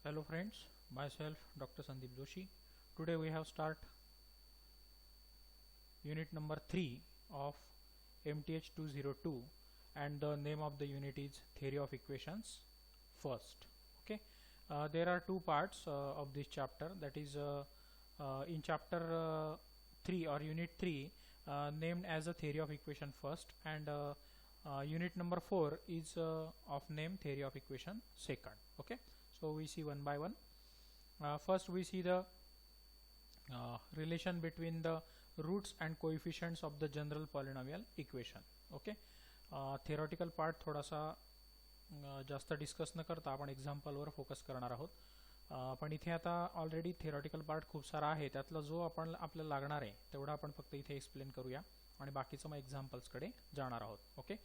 Hello friends, myself Dr. Sandeep Joshi. Today we have start unit number 3 of MTH 202 and the name of the unit is Theory of Equations First. Okay, there are two parts of this chapter, that is in chapter 3 or unit 3 named as a Theory of Equation First, and unit number 4 is of name Theory of Equation Second. Okay, so we see one by one. First we see the relation between the roots and coefficients of the general polynomial equation. Okay, theoretical part थोडासा जास्त discuss न करता आपण example वर focus करणार आहोत. पण इथे आता ऑलरेडी थिअरॉटिकल पार्ट खूप सारा आहे, त्यातला जो आपण आपल्याला लागणार आहे तेवढा आपण फक्त इथे एक्सप्लेन करूया आणि बाकीचं मग एक्झाम्पल्स कडे जाणार आहोत. Okay,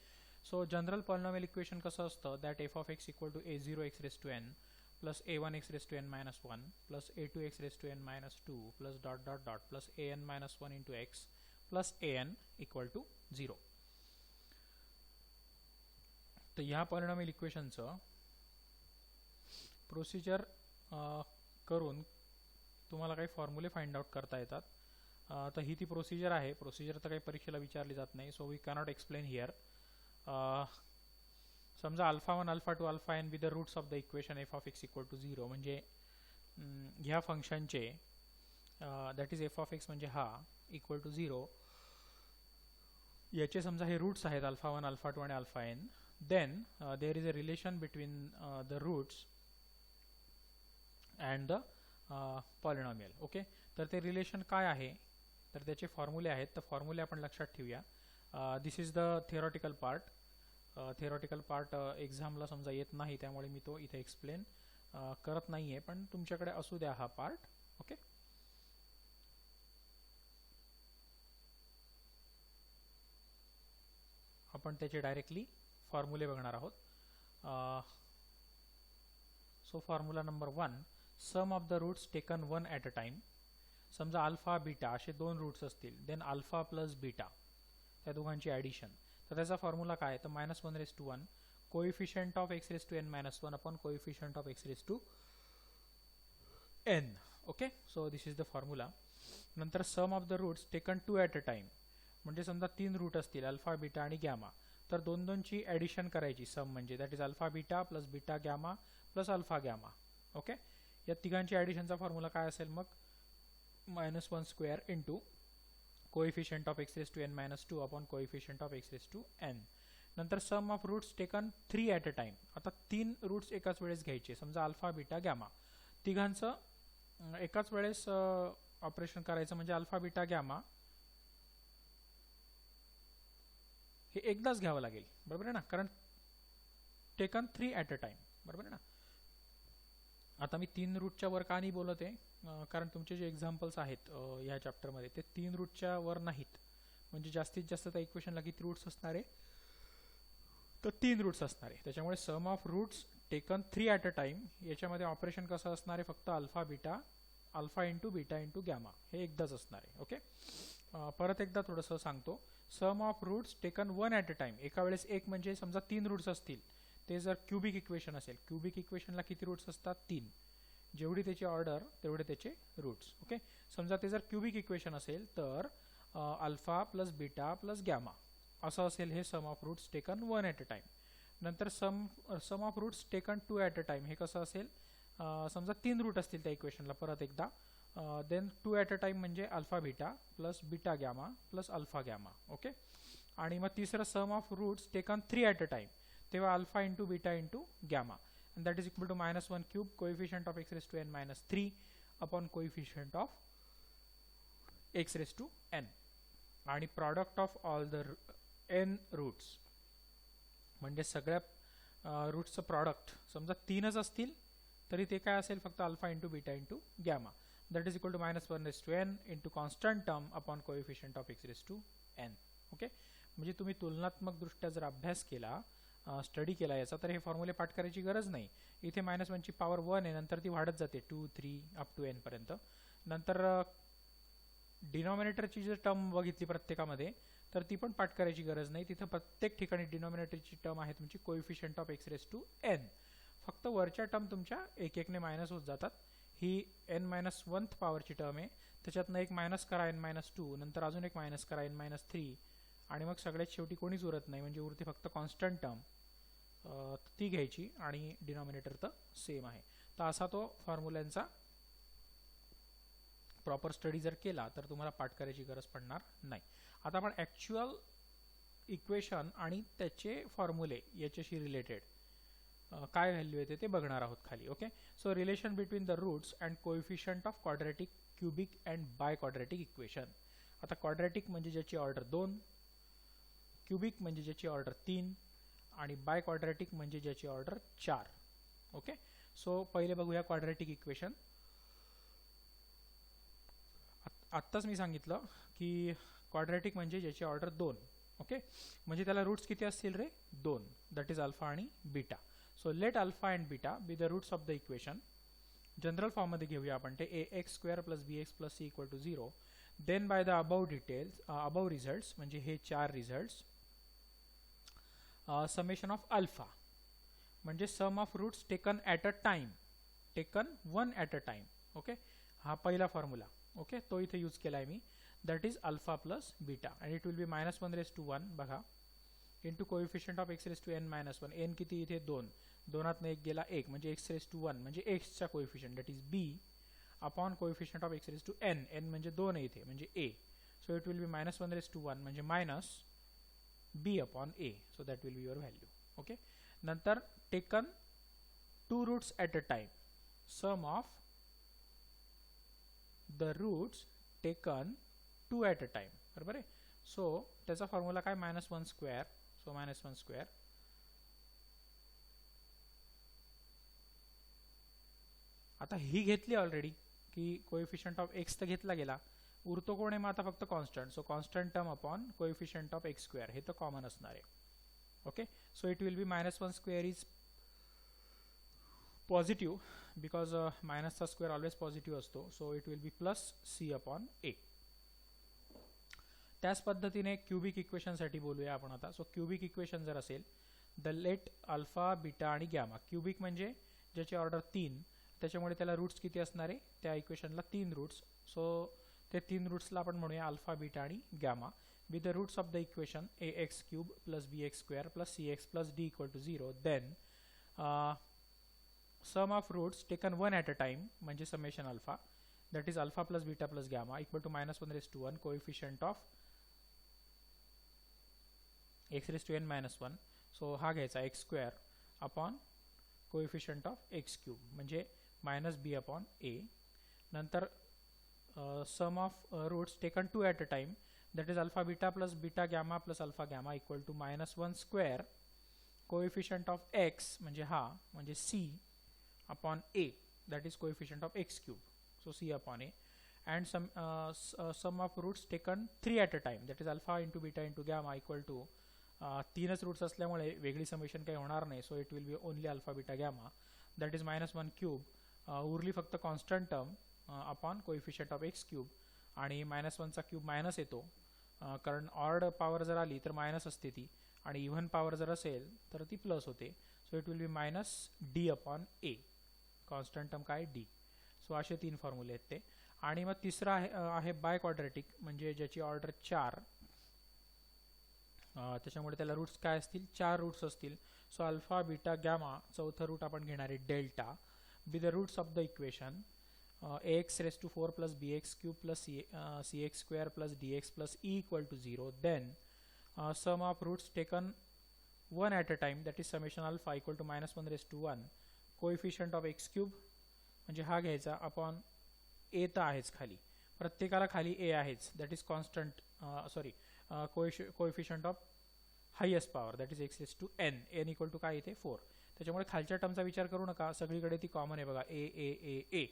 so general polynomial equation कसं असतं, that f of x equal to a0 x raise to n plus a1 x raised to n minus 1 plus a2 x raised to n minus 2 plus dot dot dot plus an minus 1 into x plus an equal to 0. तर ह्या polynomial इक्वेशनचं procedure करून तुम्हाला काही फॉर्म्युले find out करता येतात. तर ही ती procedure आहे. प्रोसिजर तर काही परीक्षेला विचारली जात नाही, so we cannot explain here. समजा alpha 1 alpha 2 alpha n with the roots of the equation f of x equal to 0, म्हणजे ह्या फंक्शनचे that is f of x म्हणजे हा इक्वल टू 0, याचे समजा हे रूट्स आहेत अल्फा 1 अल्फा 2 आणि alpha n. Then there is a relation between the roots and the polynomial. Okay, तर ते रिलेशन काय आहे, तर त्याचे फॉर्म्युले आहेत. तर फॉर्म्युले आपण लक्षात ठेवूया. This is the theoretical part. Theoretical part एक्झामला समजा येत नाही, त्यामुळे मी तो इथे एक्सप्लेन करत नाहीये, पण तुमच्याकडे असू द्या हा पार्ट. ओके, आपण त्याचे डायरेक्टली फॉर्म्युले बघणार आहोत. So formula number 1, sum of the roots taken one at a time. समजा अल्फा बीटा असे दोन रूट्स असतील, देन अल्फा प्लस बीटा त्या दोघांची ॲडिशन. तर त्याचा फॉर्म्युला काय, तर minus 1 raise to 1 coefficient of x raise to n minus 1 upon coefficient of x raise to n. Okay, so this is the formula. नंतर sum of the roots taken two at a time, म्हणजे समजा तीन route असतील alpha beta आणि gamma, तर दोन दोनची addition करायची. सम म्हणजे that is alpha beta plus beta gamma plus alpha gamma. Okay, या तिघांची ॲडिशनचा फॉर्म्युला काय असेल मग, minus 1 square into coefficient of x raise to n minus 2 upon coefficient of x raise to n. नंतर sum of roots taken 3 at a time. आता तीन roots एकाच वेळेस घ्यायचे, समजा अल्फा बीटा गॅमा, तिघांचं एकाच वेळेस ऑपरेशन करायचं, म्हणजे अल्फा बीटा गॅमा हे एकदाच घ्यावं लागेल, बरोबर आहे ना, कारण टेकन 3 ॲट अ टाइम, बरोबर आहे ना. आता मी तीन रूटच्या वर का नाही बोलत आहे, कारण तुमचे जे एक्झाम्पल्स आहेत ह्या चॅप्टरमध्ये ते तीन रूटच्या वर नाहीत. म्हणजे जास्तीत जास्त त्या इक्वेशनला किती रूट्स असणार आहे, तर तीन रूट्स असणार आहे. त्याच्यामुळे sum of roots taken 3 at a time याच्यामध्ये ऑपरेशन कसं असणार आहे, फक्त alpha beta, alpha into beta into gamma हे एकदाच असणार आहे. ओके, परत एकदा थोडंसं सांगतो. Sum of roots taken one at a time, एका वेळेस एक, म्हणजे समजा तीन रूट्स असतील, ते जर क्यूबिक इक्वेशन असेल, क्यूबिक इक्वेशनला किती रूट्स असतात, 3, जेवढी त्याची ऑर्डर तेवढे त्याचे रूट्स. ओके, समजा ते जर क्यूबिक इक्वेशन असेल तर alpha plus beta plus gamma असं असेल हे sum of roots taken one at a time. नंतर sum of roots taken 2 at a time हे कसं असेल, समजा तीन रूट असतील त्या इक्वेशनला, परत एकदा देन 2 ॲट अ टाइम म्हणजे alpha beta plus beta gamma plus alpha gamma. Okay, आणि मग तिसरं sum of roots taken 3 at a time, तेव्हा alpha into beta into gamma, and that is equal to minus 1 cube coefficient of x raised to n minus 3 upon coefficient of x raised to n, आणि product of all the n roots म्हणजे सगळ्या रूट्सचं product समजा तीनच असतील तरी ते काय असेल, फक्त alpha into beta into gamma, that is equal to minus 1 raise to n into constant term upon coefficient of x raise to n. Okay, म्हणजे तुम्ही तुलनात्मक दृष्ट्या जर अभ्यास केला, स्टडी केला याचा, तर हे फॉर्म्युले पाठ करायची गरज नाही. इथे मायनस 1 ची पॉवर 1 आहे, नंतर ती वाढत जाते 2 3 अप टू एन पर्यंत. नंतर डिनॉमिनेटरची जर टर्म बघितली प्रत्येकामध्ये, तर ती पण पाठ करायची गरज नाही. तिथं प्रत्येक ठिकाणी डिनॉमिनेटरची टर्म आहे तुमची coefficient of x raise to n. फक्त वरच्या टर्म तुमच्या एक एकने मायनस होत जातात. ही n-1th पॉवरची टर्म आहे, त्याच्यातनं एक मायनस करा n-2, नंतर अजून एक मायनस करा n-3 आणि मग सगळ्यात शेवटी कोणीच उरत नाही, म्हणजे उरते फक्त कॉन्स्टंट टर्म, ती घ्यायची आणि डिनॉमिनेटर तर सेम आहे. तर असा तो फॉर्म्युल्यांचा प्रॉपर स्टडी जर केला तर तुम्हाला पाठ करायची गरज पडणार नाही. आता आपण ॲक्च्युअल इक्वेशन आणि त्याचे फॉर्म्युले याच्याशी रिलेटेड काय व्हॅल्यू येते ते बघणार आहोत खाली. Okay, so relation between the roots and coefficient of quadratic, cubic and biquadratic equation. आता क्वाड्रॅटिक म्हणजे ज्याची ऑर्डर 2, क्युबिक म्हणजे ज्याची ऑर्डर 3 आणि बाय क्वाड्रॅटिक म्हणजे ज्याची ऑर्डर 4. ओके, सो पहिले बघूया क्वाड्रॅटिक इक्वेशन. आत्ताच मी सांगितलं की क्वाड्रॅटिक म्हणजे ज्याची ऑर्डर 2. ओके, म्हणजे त्याला रूट्स किती असतील रे? 2. दॅट इज अल्फा आणि beta. So let alpha and beta be the roots of the equation. General फॉर्ममध्ये घेऊया आपण ते ax² + bx + c = 0. Then by the above results म्हणजे हे 4 रिझल्ट्स, समेशन ऑफ अल्फा म्हणजे sum of roots taken at a time, taken one at a time. Okay, हा पहिला फॉर्म्युला. ओके, तो इथे यूज केला आहे मी. That is alpha plus beta and it will be -1/1 बघा into coefficient of x⁻⁻1. n किती इथे 2, 2त एक गेला 1 म्हणजे x⁻1 म्हणजे x चा coefficient that is b upon coefficient of x⁻n, n म्हणजे 2 आहे इथे म्हणजे a. So it will be -1/1 म्हणजे minus b upon a. So that will be your value. Okay, नंतर taken 2 roots at a time, sum of the roots taken 2 at a time. बरोबर आहे. So त्याचा formula काय? -1². So -1². आता ही घेतली already की coefficient of x तर घेतला गेला, उरतो कोण आहे मग आता? फक्त constant. So constant term upon coefficient of x² हे तर कॉमन असणार आहे. Okay, so it will be -1² is positive because मायनसचा स्क्वेअर ऑलवेज पॉझिटिव्ह असतो. So it will be plus c upon a. त्याच पद्धतीने क्युबिक इक्वेशनसाठी बोलूया आपण आता. सो क्युबिक इक्वेशन जर असेल द लेट अल्फा, बीटा आणि गॅमा. क्युबिक म्हणजे ज्याची ऑर्डर 3, त्याच्यामुळे त्याला रूट्स किती असणार आहे? त्या इक्वेशनला 3 रूट्स. सो ते 3 रूट्सला आपण म्हणूया अल्फा, बीटा आणि gamma. With the roots of the equation ax³ + bx² + cx + d = 0. Then sum of roots taken 1 at a time म्हणजे summation alpha that is alpha plus beta plus gamma equal to -1/1 coefficient of x⁻⁻1. So हा घ्यायचा x² upon coefficient of x³ म्हणजे -b upon a. नंतर sum of roots taken 2 at a time that is alpha beta plus beta gamma plus alpha gamma equal to -1² coefficient of x म्हणजे हा म्हणजे c upon a that is coefficient of x³. So c upon a and sum of roots taken 3 at a time that is alpha into beta into gamma equal to 3च roots असल्यामुळे वेगळी summation काही होणार नाही. So it will B only alpha beta gamma that is -1³. उरली फक्त constant term upon coefficient of x³ आणि -1चा cube minus येतो कारण ऑड पॉवर जर आली तर मायनस असते ती आणि इव्हन पॉवर जर असेल तर ती प्लस होते. So it will B -d upon a. Constant term काय? d. सो असे 3 फॉर्म्युले आहेत ते. आणि मग तिसरा आहे बाय क्वाड्रॅटिक म्हणजे ज्याची ऑर्डर 4, त्याच्यामुळे त्याला रूट्स काय असतील? 4 रूट्स असतील. So alpha, beta, gamma. चौथं रूट आपण घेणार आहे delta. Be the roots of the equation ax⁻⁴ + bx³ + cx² + dx + e = 0. Then sum of roots taken 1 at a time that is summation alpha equal to -1/1 coefficient of x³ म्हणजे हा घ्यायचा upon a तर आहेच खाली, प्रत्येकाला खाली a आहेच that is constant coefficient of highest power that is x⁻n. n equal to काय इथे 4. त्याच्यामुळे खालच्या टर्मचा विचार करू नका, सगळीकडे ती कॉमन आहे बघा a a a a.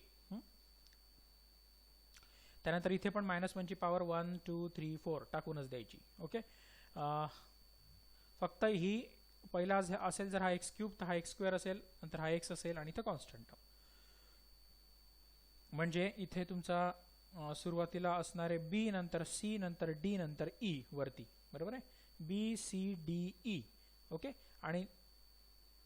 त्यानंतर इथे पण -1 ची पॉवर 1 2 3 4 टाकूनच द्यायची. ओके, फक्त ही पहिला असेल जर हा x³ तर हा x² असेल, नंतर हा x असेल आणि इथे कॉन्स्टंट टर्म. म्हणजे इथे तुमचा सुरुवातीला असणारे b नंतर c नंतर d नंतर e वरती. बरोबर आहे, b c d e. Okay, आणि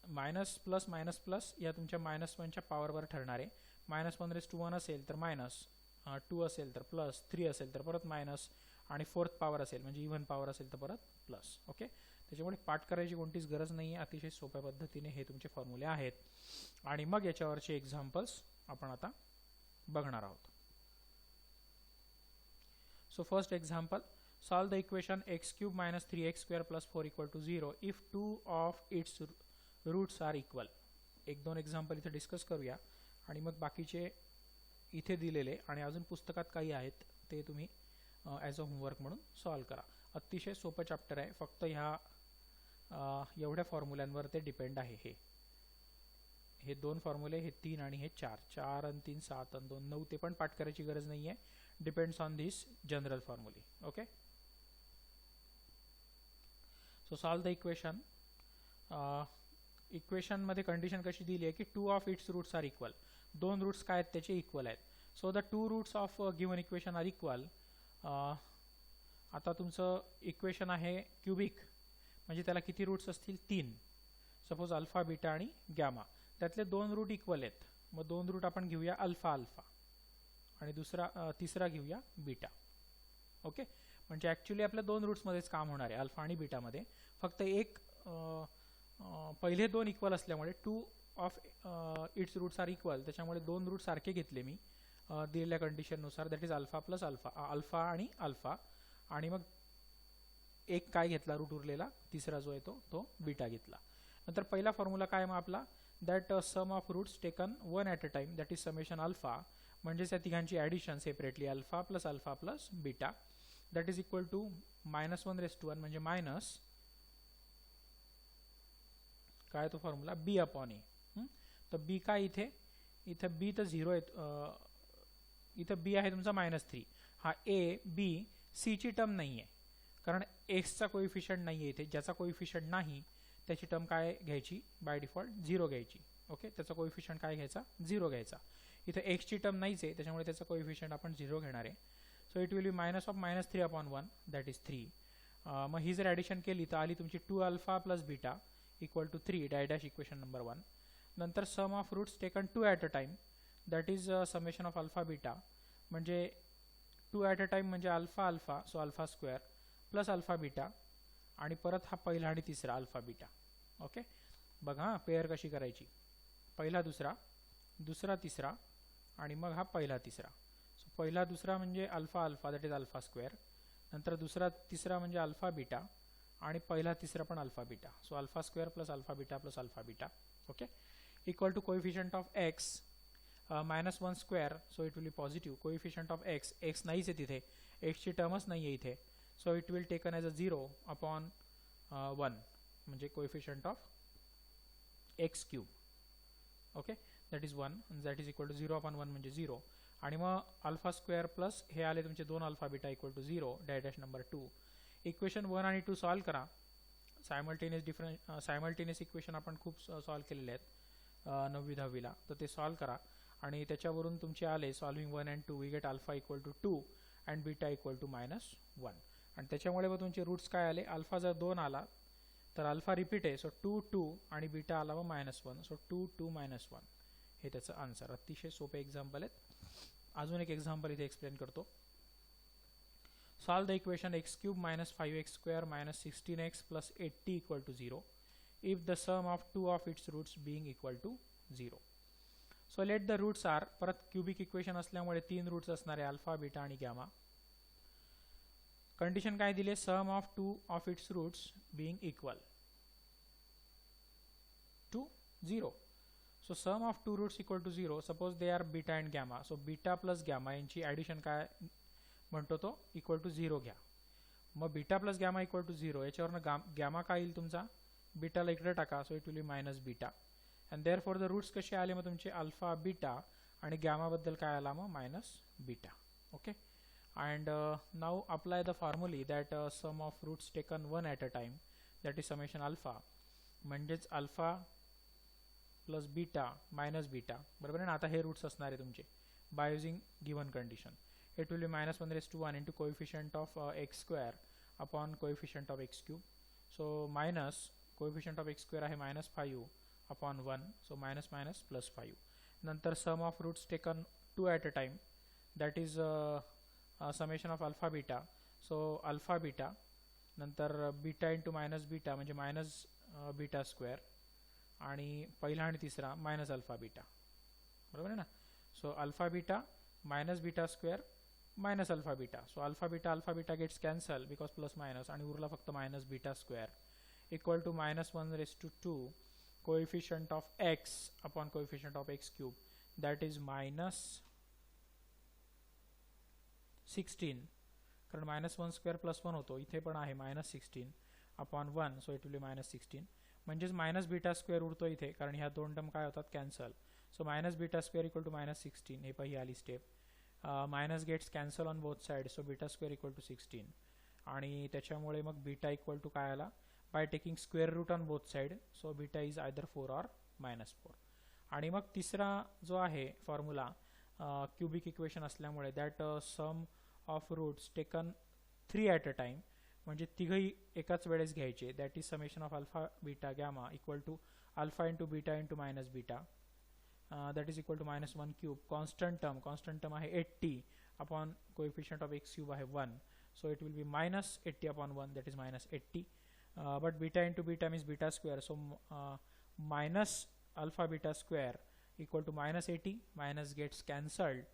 मायनस प्लस या तुमच्या -1च्या पॉवरवर ठरणार आहे. -1 असेल तर -2 असेल तर प्लस, 3 असेल तर परत मायनस, आणि 4th पॉवर असेल म्हणजे इव्हन पॉवर असेल तर परत प्लस. ओके, त्याच्यामुळे पाठ करायची कोणतीच गरज नाही आहे. अतिशय सोप्या पद्धतीने हे तुमचे फॉर्म्युले आहेत. आणि मग याच्यावरचे एक्झाम्पल्स आपण आता बघणार आहोत. So first example, solve the equation x³ - 3x² + 4 = 0 if 2 of its roots are equal. 1-2 example इथे डिस्कस करूया आणि मग बाकीचे इथे दिलेले आणि अजून पुस्तकात काही आहेत ते तुम्ही ॲज अ होमवर्क म्हणून सॉल्व करा. अतिशय सोपं चॅप्टर आहे. फक्त ह्या एवढ्या फॉर्म्युल्यांवर ते डिपेंड आहे. हे 2 फॉर्म्युले, हे 3 आणि हे 4 आणि 3 7 आणि 2 9 ते पण पाठ करायची गरज नाही आहे. डिपेंड्स ऑन दिस जनरल फॉर्म्युले. Okay, so solve the equation. Equation मध्ये कंडिशन कशी दिली आहे की 2 of its roots are equal. 2 roots काय आहेत त्याचे इक्वल आहेत. So the 2 roots of given equation are equal. आता तुमचं इक्वेशन आहे क्युबिक म्हणजे त्याला किती रूट्स असतील? 3. सपोज अल्फा, बीटा आणि गॅमा, त्यातले 2 रूट इक्वल आहेत. मग 2 रूट आपण घेऊया अल्फा आणि तिसरा घेऊया बीटा. ओके, म्हणजे ॲक्च्युली आपल्या 2 रूट्समध्येच काम होणार आहे, अल्फा आणि बीटामध्ये. फक्त एक पहिले 2 इक्वल असल्यामुळे 2 of its roots are equal, त्याच्यामुळे 2 रूट सारखे घेतले मी दिलेल्या कंडिशननुसार. That is alpha plus alpha आणि अल्फा, आणि मग एक काय घेतला रूट उरलेला, तिसरा जो आहे तो बीटा घेतला. नंतर पहिला फॉर्म्युला काय मग आपला, that sum of roots taken 1 at a time, that is summation alpha, म्हणजेच या तिघांची addition separately alpha plus beta, that is equal to -1 म्हणजे मायनस काय तो फॉर्म्युला बी अपॉन ए. तर बी काय इथे बी तर 0 आहे, इथं बी आहे तुमचा -3. हा ए बी सी ची टर्म नाही आहे कारण एक्सचा कोइफिशियंट नाही आहे इथे. ज्याचा कोइफिशियंट नाही त्याची टर्म काय घ्यायची, बाय डिफॉल्ट 0 घ्यायची. ओके, त्याचा कोइफिशियंट काय घ्यायचा, 0 घ्यायचा. इथे एक्सची टर्म नाहीच आहे त्याच्यामुळे त्याचा कोइफिशियंट आपण 0 घेणार आहे. So it will B -3/1 that is 3. मग ही जर ॲडिशन केली तर आली तुमची 2 alpha plus beta equal to 3 dash equation number 1. नंतर sum of roots taken 2 at a time, that is summation of alpha beta, म्हणजे 2 ॲट अ टाइम म्हणजे alpha so alpha square plus alpha beta, आणि परत हा पहिला आणि तिसरा alpha beta. Okay, बघा पेअर कशी करायची, पहिला दुसरा तिसरा आणि मग हा पहिला तिसरा. सो पहिला दुसरा म्हणजे alpha that is alpha square, नंतर दुसरा तिसरा म्हणजे अल्फा बीटा, आणि पहिला तिसरा पण alpha beta. So alpha square plus alpha beta. Okay, equal to coefficient of x -1 square, so it will be positive. Coefficient of x नाहीच आहे तिथे, एक्सची टर्मच नाही आहे इथे. So it will taken as a 0/1 म्हणजे coefficient of x³. Okay, that is 1 that is equal to 0/1 म्हणजे 0, आणि मग अल्फा स्क्वेअर प्लस हे आले तुमचे 2 alpha beta equal to 0 dash number 2. Equation 1 आणि 2 सॉल्व करा. सायमल्टेनियस इक्वेशन आपण खूप सॉल्व केलेले आहेत 9वी 10वीला, तर ते सॉल्व करा आणि त्याच्यावरून तुमचे आले solving 1 and 2 we get alpha equal to 2 and beta equal to -1. आणि त्याच्यामुळे मग तुमचे रूट्स काय आले, अल्फा जर 2 आला तर अल्फा रिपीट आहे, सो 2 आणि बीटा आला व -1, सो 2 -1 हे त्याचं आन्सर. अतिशय सोपे एक्झाम्पल आहेत. अजून एक एक्झाम्पल इथे एक्सप्लेन करतो. Solve the equation x³ - 5x² - 16x + 80 = 0 if the sum of 2 of its roots being equal to 0. So let the roots are, परत क्युबिक इक्वेशन असल्यामुळे 3 रूट्स असणार आहे अल्फा बीटा आणि गॅमा. कंडिशन काय दिले, sum of 2 of its roots being equal to 0. So sum of 2 roots equal to 0, suppose they are beta and gamma, so beta plus gamma यांची addition काय म्हणतो तो इक्वल टू 0 घ्या. मग beta plus gamma equal to 0, याच्यावरनं gamma काय येईल तुमचा, बीटाला इकडे टाका, so it will be minus beta. And therefore the roots कसे आले मग तुमचे अल्फा बीटा, आणि गॅमाबद्दल काय आला मग minus beta. Okay, and now apply the formulae that sum of roots taken 1 at a time, that is summation alpha, म्हणजेच alpha plus beta minus beta, बरोबर आहे ना. आता हे रूट्स असणार आहे तुमचे by using given condition. It will be -1/1 into coefficient of x² upon coefficient of x³. So minus coefficient of x² आहे -5 upon 1, so minus minus plus 5. नंतर sum of roots taken 2 at a time, that is summation of alpha beta, so alpha beta, नंतर beta into minus beta म्हणजे minus beta square, आणि पहिला आणि तिसरा minus alpha beta, बरोबर आहे ना. So alpha beta minus beta square minus alpha beta, so alpha beta gets cancel because plus minus, आणि उरला फक्त minus beta square equal to minus 1/2 coefficient of x upon coefficient of x cube, that is minus 16, कारण minus 1 square plus 1 होतो, इथे पण आहे minus 16 upon 1, so it will be minus 16, म्हणजेच minus beta square उरतो इथे, कारण ह्या दोन टर्म काय होतात cancel. So minus beta square equal to minus 16, हे पहिली आली step. Minus gets cancel on both side, so beta square equal to 16, आणि त्याच्यामुळे मग बीटा इक्वल टू काय आला by taking square root on both side, so beta is either 4 or -4. आणि मग तिसरा जो आहे फॉर्म्युला क्यूबिक इक्वेशन असल्यामुळे, that sum of roots taken 3 at a time, म्हणजे तिघही एकाच वेळेस घ्यायचे, that is summation of alpha beta gamma equal to alpha into beta into minus beta, that is equal to minus 1 cube. Constant term आहे 80 upon coefficient of x cube आहे 1, so it will be minus 80 upon 1, that is minus 80. But beta into beta means beta square, so minus alpha beta square equal to minus 80, minus gets cancelled,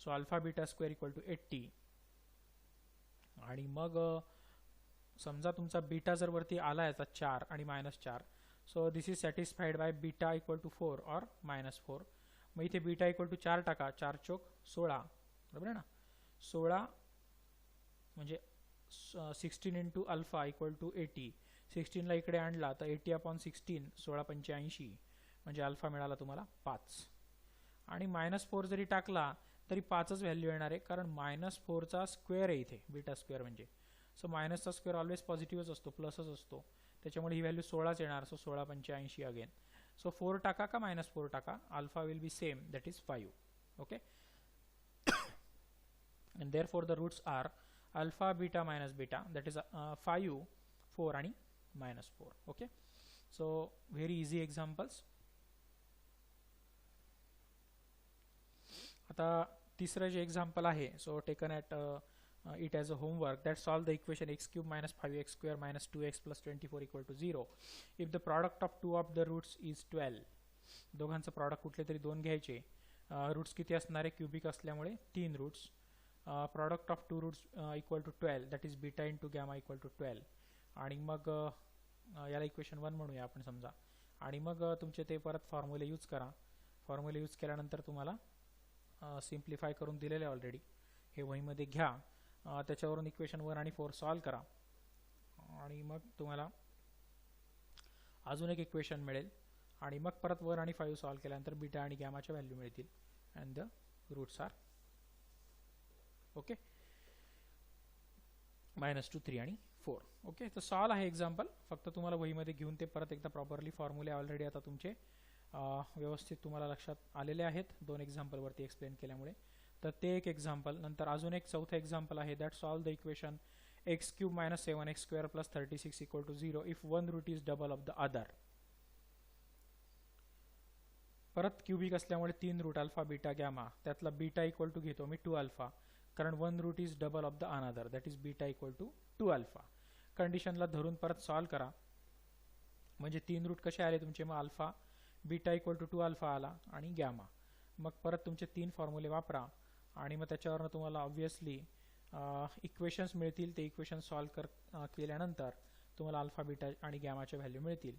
so alpha beta square equal to 80. आणि मग समजा तुमचा beta जर वरती आला याचा 4 आणि minus 4, so this is satisfied by beta equal to 4 or -4. मग इथे बीटा इक्वल टू 4 टाका, 4 चोक 16, बरोबर आहे ना. 16 म्हणजे 16 इंटू अल्फा इक्वल टू 80, 16ला इकडे आणला तर 80 अपॉन 16, 16×85, म्हणजे अल्फा मिळाला तुम्हाला 5. आणि -4 जरी टाकला तरी 5च व्हॅल्यू येणार आहे, कारण -4चा स्क्वेअर आहे इथे बीटा स्क्वेअर म्हणजे, सो मायनसचा स्क्वेअर ऑलवेज पॉझिटिव्हच असतो, प्लसच असतो, त्याच्यामुळे ही व्हॅल्यू 16च येणार, सो 16×85 अगेन. सो 4 टाका का -4 टाका, alpha will be same, that is 5. Okay, and therefore the roots are alpha beta minus beta, that is 5, 4 आणि -4. okay, so very easy examples. आता तिसरं जे एक्झाम्पल आहे, so taken at it as a homework, that solve the equation x cube minus 5x square minus 2x plus 24 equal to 0 if the product of two of the roots is 12. दोघांचं product कुठले तरी दोन घ्यायचे, roots किती असणार आहे cubic असल्यामुळे 3 roots, product of two roots equal to 12, that is beta into gamma equal to 12. आणि मग याला इक्वेशन 1 म्हणूया आपण समजा, आणि मग तुमचे ते परत फॉर्म्युले यूज करा. फॉर्म्युले यूज केल्यानंतर तुम्हाला सिम्प्लिफाय करून दिलेले ऑलरेडी, हे वहीमध्ये घ्या, त्याच्यावरून इक्वेशन 1 आणि 4 सॉल्व करा, आणि मग तुम्हाला अजून एक इक्वेशन मिळेल, आणि मग परत 1 आणि 5 सॉल्व केल्यानंतर बीटा आणि गॅमाच्या व्हॅल्यू मिळतील, and the roots are okay -2, 3 आणि 4. ओके, तर सॉल्व आहे एक्झाम्पल, फक्त तुम्हाला वहीमध्ये घेऊन ते परत एकदा प्रॉपरली फॉर्म्युले ऑलरेडी आता तुमचे व्यवस्थित तुम्हाला लक्षात आलेले आहेत 2 एक्झाम्पलवरती एक्सप्लेन केल्यामुळे. तर ते एक एक्झाम्पल, नंतर अजून एक चौथं एक्झाम्पल आहे, that solve the equation x cube minus 7x square plus 36 equal to 0 if one root is double of the other. परत क्यूबिक असल्यामुळे 3 रूट अल्फा बीटा गॅमा, त्यातला बीटा इक्वल टू घेतो मी 2 अल्फा, कारण one root is double of the another, that is beta equal to 2 alpha. कंडिशनला धरून परत solve करा, म्हणजे 3 रूट कसे आले तुमचे, मग alpha beta equal to 2 alpha आला आणि गॅमा. मग परत तुमचे 3 फॉर्म्युले वापरा, आणि मग त्याच्यावरनं तुम्हाला ऑब्वियसली इक्वेशन्स मिळतील. ते इक्वेशन सॉल्व केल्यानंतर तुम्हाला अल्फा बीटा आणि गॅमाच्या व्हॅल्यू मिळतील.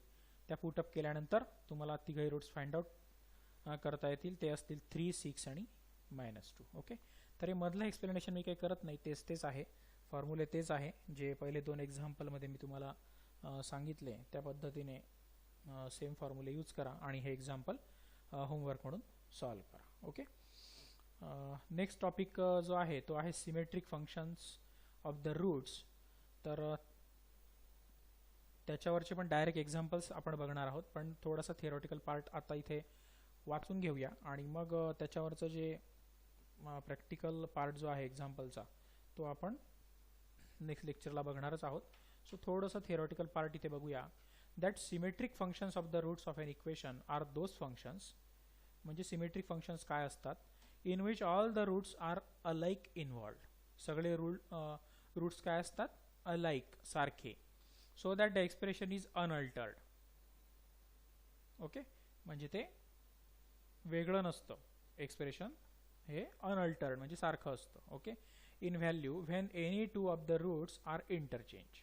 त्या पुटअप केल्यानंतर तुम्हाला तिघही रूट्स फाइंड आउट करता येतील. ते असतील 3, 6 आणि -2. ओके, तर हे मधलं एक्सप्लेनेशन मी काही करत नाही, तेच आहे, फॉर्म्युले तेच आहे जे पहिले 2 एक्झाम्पलमध्ये मी तुम्हाला सांगितले. त्या पद्धतीने सेम फॉर्म्युले यूज करा आणि हे एक्झाम्पल होमवर्क म्हणून सॉल्व करा. ओके, नेक्स्ट टॉपिक जो आहे तो आहे symmetric functions of the roots. तर त्याच्यावरचे पण डायरेक्ट एक्झाम्पल्स आपण बघणार आहोत, पण थोडासा थिअरॉटिकल पार्ट आता इथे वाचून घेऊया, आणि मग त्याच्यावरचं जे प्रॅक्टिकल पार्ट जो आहे एक्झाम्पलचा तो आपण नेक्स्ट लेक्चरला बघणारच आहोत. सो थोडंसं थिअरॉटिकल पार्ट इथे बघूया. That symmetric functions of the roots of an equation are those functions, म्हणजे सिमेट्रिक फंक्शन्स काय असतात, in which all the roots are alike involved. सगळे रूट्स काय असतात, अलाइक, सारखे. So that the expression is unaltered. Okay, म्हणजे ते वेगळं नसतं, एक्सप्रेशन हे अनअल्टर्ड म्हणजे सारखं असतं. Okay, in value when any two of the roots are interchange.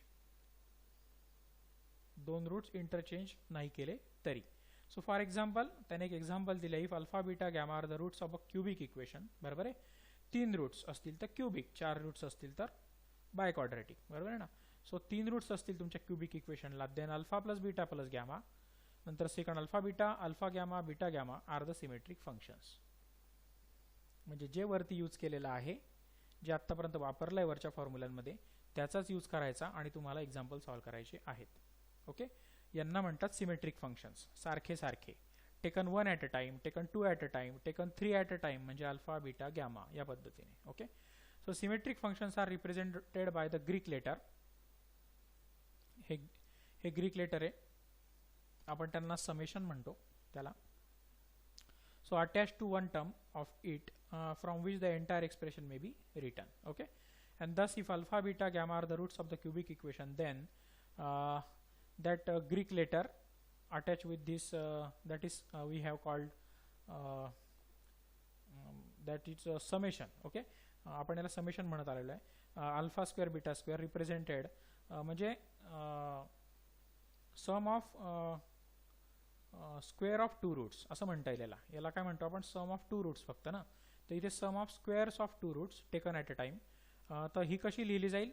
दोन रूट्स इंटरचेंज नाही केले तरी. सो फॉर एक्झाम्पल, त्याने एक एक्झाम्पल दिलं, if alpha beta gamma are the roots of a cubic equation. बरोबर आहे, 3 रूट्स असतील तर क्युबिक, 4 रूट्स असतील तर बाय क्वाड्रॅटिक. बरोबर आहे ना. सो 3 रूट्स असतील तुमच्या क्युबिक इक्वेशनला, then alpha plus beta plus gamma, नंतर second alpha gamma beta gamma are the symmetric functions. म्हणजे जे वरती यूज केलेलं आहे, जे आत्तापर्यंत वापरलं आहे वरच्या फॉर्म्युलांमध्ये, त्याचाच यूज करायचा आणि तुम्हाला एक्झाम्पल सॉल्व्ह करायचे आहेत. ओके, यांना म्हणतात सिमेट्रिक फंक्शन्स, सारखे सारखे. Taken 1 at a time, taken 2 at a time, taken 3 at a time, म्हणजे अल्फा बीटा गॅमा या पद्धतीने. Okay, so symmetric functions are represented by the Greek letter. हे ग्रीक लेटर आहे, आपण त्यांना समेशन म्हणतो त्याला. So attach to one term of it from which the entire expression may be written. Okay, and thus if alpha beta gamma are the roots of the cubic equation, then that Greek letter attached with this, that is we have called that it's a summation. Okay, आपण याला summation म्हणत आलेलो आहे. Alpha square beta square represented म्हणजे sum of square of two roots असं म्हणता येईल. याला काय म्हणतो आपण, सम ऑफ टू रूट्स फक्त ना. तर इथे sum of squares of two roots taken at a time. तर ही कशी लिहिली जाईल,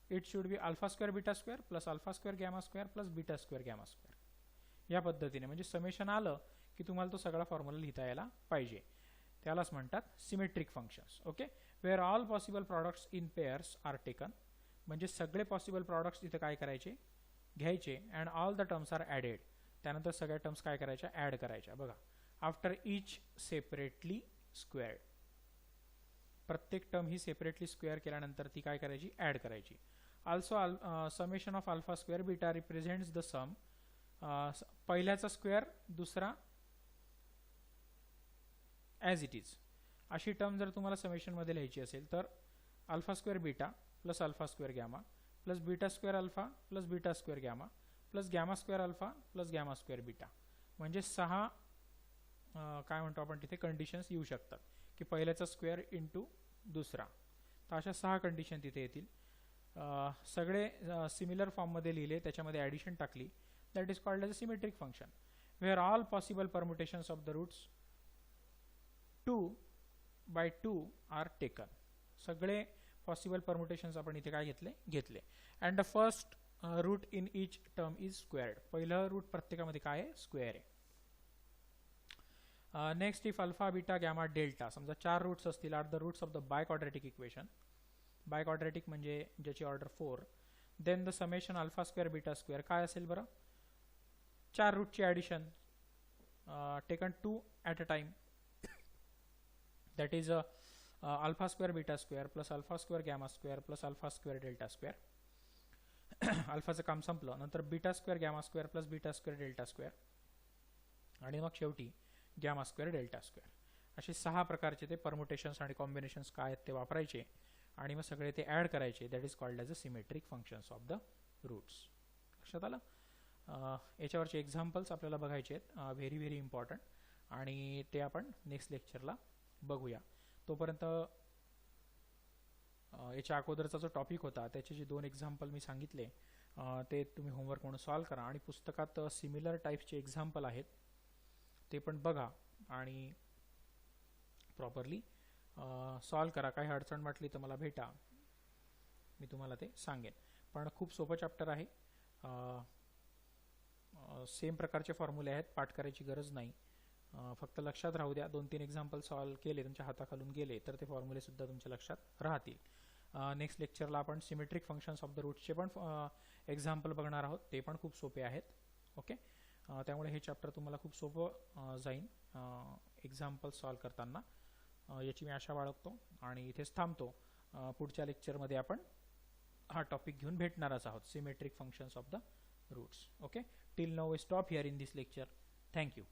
it should be alpha square beta square plus alpha square gamma square plus beta square gamma square या पद्धतीने. म्हणजे समेशन आलं की तुम्हाला तो सगळा फॉर्म्युला लिहिता यायला पाहिजे. त्यालाच म्हणतात symmetric functions. Okay, where all possible products in pairs are taken, म्हणजे सगळे पॉसिबल प्रॉडक्ट्स इथे काय करायचे, घ्यायचे. And all the terms are added, त्यानंतर सगळ्या टर्म्स काय करायच्या, ॲड करायच्या. बघा, आफ्टर इच सेपरेटली स्क्वेअर्ड, प्रत्येक टर्म ही सेपरेटली स्क्वेअर केल्यानंतर ती काय करायची, ॲड करायची. Also summation of alpha square beta represents the sum. पहिल्याचा स्क्वेअर, दुसरा ॲज इट इज. अशी टर्म जर तुम्हाला समेशनमध्ये लिहायची असेल तर alpha square beta plus alpha square gamma plus beta square alpha plus beta square gamma plus gamma square alpha plus gamma square beta. म्हणजे 6 काय म्हणतो आपण तिथे कंडिशन्स येऊ शकतात की पहिल्याचा स्क्वेअर इंटू दुसरा. तर अशा 6 कंडिशन तिथे येतील. सगळे सिमिलर फॉर्ममध्ये लिहिले, त्याच्यामध्ये ॲडिशन टाकली. That is called as a symmetric function. Where all possible permutations of the roots 2/2 are taken. सगळे पॉसिबल परम्युटेशन्स आपण इथे काय घेतले. And the first root in each term is squared. पहिलं रूट प्रत्येकामध्ये काय आहे, स्क्वेअर आहे. Next, if alpha beta gamma delta, समजा 4 रूट्स असतील, are the roots of the biquadratic equation. Biquadratic म्हणजे ज्याची order 4. Then the summation alpha square beta square काय असेल बरं, 4 रूटची addition taken 2 at a time. That is alpha square beta square plus alpha square gamma square plus alpha square delta square. अल्फाचं काम संपलं. नंतर beta square gamma square plus beta square delta square आणि मग शेवटी गॅमा स्क्वेअर डेल्टा स्क्वेअर. असे 6 प्रकारचे ते परम्युटेशन्स आणि कॉम्बिनेशन्स काय आहेत ते वापरायचे आणि मग सगळे ते ॲड करायचे. That is called as a symmetric functions of the roots. लक्षात आलं. याच्यावरचे एक्झाम्पल्स आपल्याला बघायचे आहेत, व्हेरी व्हेरी इम्पॉर्टंट, आणि ते आपण नेक्स्ट लेक्चरला बघूया. तोपर्यंत याच्या अगोदरचा जो टॉपिक होता त्याचे जे 2 एक्झाम्पल मी सांगितले ते तुम्ही होमवर्क म्हणून सॉल्व करा. आणि पुस्तकात सिमिलर टाईप्सचे एक्झाम्पल आहेत ते पण बघा आणि प्रॉपरली सॉल्व करा. काही अडचण वाटली तर मला भेटा, मी तुम्हाला ते सांगेन. पण खूप सोपं चॅप्टर आहे. सेम प्रकारचे फॉर्म्युले आहेत, पाठ करायची गरज नाही. फक्त लक्षात राहू द्या. 2-3 एक्झाम्पल सॉल्व केले, तुमच्या हाताखालून गेले तर ते फॉर्म्युले सुद्धा तुमच्या लक्षात राहतील. नेक्स्ट लेक्चरला आपण सिमेट्रिक फंक्शन्स ऑफ द रूट्सचे पण एक्झाम्पल बघणार आहोत. ते पण खूप सोपे आहेत. ओके, त्यामुळे हे चॅप्टर तुम्हाला खूप सोपं जाईल एक्झाम्पल सॉल्व करताना, याची मी आशा बाळगतो. आणि इथेच थांबतो. पुढच्या लेक्चरमध्ये आपण हा टॉपिक घेऊन भेटणारच आहोत, symmetric functions of the roots. Okay, till now we stop here in this lecture. Thank you.